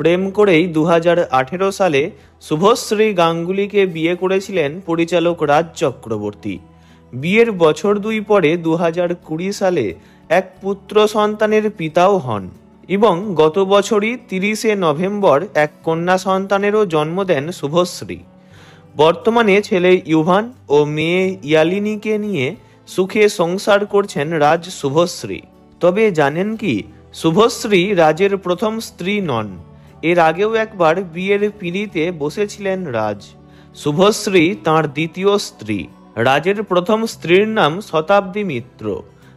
প্রেম করেই 2018 সালে শুভশ্রী গাঙ্গুলিকে বিয়ে করেছিলেন পরিচালক রাজ চক্রবর্তী। বিয়ের বছর দুই পরে 2020 সালে এক পুত্র সন্তানের পিতাও হন এবং গত বছরই 30 নভেম্বর এক কন্যা সন্তানেরও জন্ম দেন শুভশ্রী। বর্তমানে ছেলে ইউভান ও মেয়ে ইয়ালিনীকে নিয়ে সুখে সংসার করছেন রাজ শুভশ্রী। তবে জানেন কি, শুভশ্রী রাজের প্রথম স্ত্রী নন। এর আগেও একবার বিয়ের পিঁড়িতে বসেছিলেন রাজ। শুভশ্রী তাঁর দ্বিতীয় স্ত্রী। রাজের প্রথম স্ত্রীর নাম শতাব্দী মিত্র।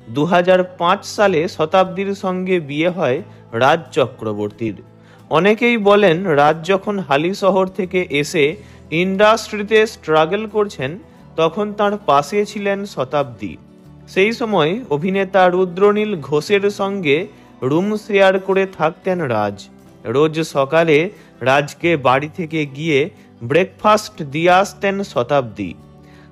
2005 সালে শতাব্দীর সঙ্গে বিয়ে হয় রাজ চক্রবর্তীর। অনেকেই বলেন রাজ যখন হালিশহর থেকে এসে ইন্ডাস্ট্রিতে স্ট্রাগল করছেন তখন তার পাশে ছিলেন শতাব্দী। সেই সময় অভিনেতা রুদ্রনীল ঘোষের সঙ্গে রুম শেয়ার করে থাকতেন রাজ। রোজ সকালে রাজকে বাড়ি থেকে গিয়ে ব্রেকফাস্ট দিয়ে আসতেন শতাব্দী।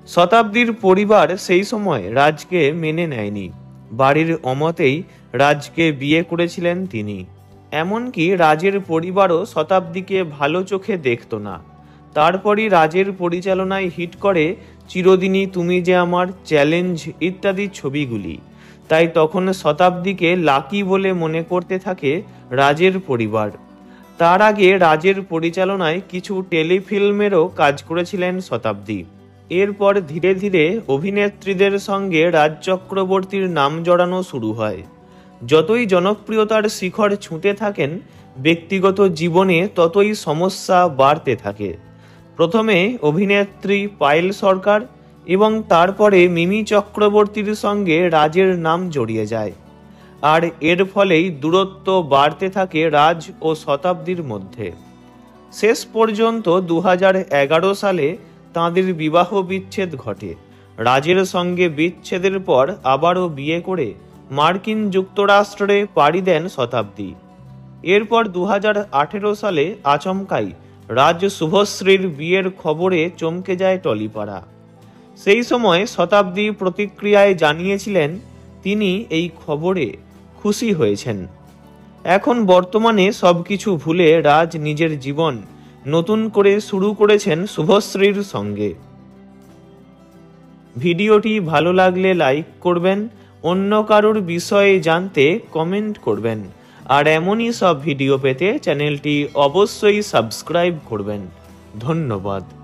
শতাব্দীর পরিবার সেই সময় রাজকে মেনে নেয়নি। বাড়ির অমতেই রাজকে বিয়ে করেছিলেন তিনি। এমনকি রাজের পরিবারও শতাব্দীকে ভালো চোখে দেখত না। তারপরই রাজের পরিচালনায় হিট করে চিরদিনই তুমি যে আমার, চ্যালেঞ্জ ইত্যাদি ছবিগুলি। তাই তখন শতাব্দীকে লাকি বলে মনে করতে থাকে রাজের পরিবার। তার আগে রাজের পরিচালনায় কিছু টেলিফিল্মেরও কাজ করেছিলেন শতাব্দী। এরপর ধীরে ধীরে অভিনেত্রীদের সঙ্গে রাজ চক্রবর্তীর নাম জড়ানো শুরু হয়। যতই জনপ্রিয়তার শিখর ছুঁতে থাকেন, ব্যক্তিগত জীবনে ততই সমস্যা বাড়তে থাকে। প্রথমে অভিনেত্রী পায়েল সরকার এবং তারপরে মিমি চক্রবর্তীর সঙ্গে রাজের নাম জড়িয়ে যায়। আর এর ফলেই দূরত্ব বাড়তে থাকে রাজ ও শতাব্দীর মধ্যে। শেষ পর্যন্ত 2011 সালে তাঁদের বিবাহ বিচ্ছেদ ঘটে। রাজের সঙ্গে বিচ্ছেদের পর আবারও বিয়ে করে মার্কিন যুক্তরাষ্ট্রে পাড়ি দেন শতাব্দী। এরপর 2018 সালে আচমকাই রাজ শুভশ্রীর বিয়ের খবরে চমকে যায় টলিপাড়া। সেই সময় শতাব্দী প্রতিক্রিয়ায় জানিয়েছিলেন তিনি এই খবরে খুশি হয়েছেন। এখন বর্তমানে সবকিছু ভুলে রাজ নিজের জীবন নতুন করে শুরু করেছেন শুভশ্রীর সঙ্গে। ভিডিওটি ভালো লাগলে লাইক করবেন, অন্য কারোর বিষয়ে জানতে কমেন্ট করবেন, আর এমনই সব ভিডিও পেতে চ্যানেলটি অবশ্যই সাবস্ক্রাইব করবেন। ধন্যবাদ।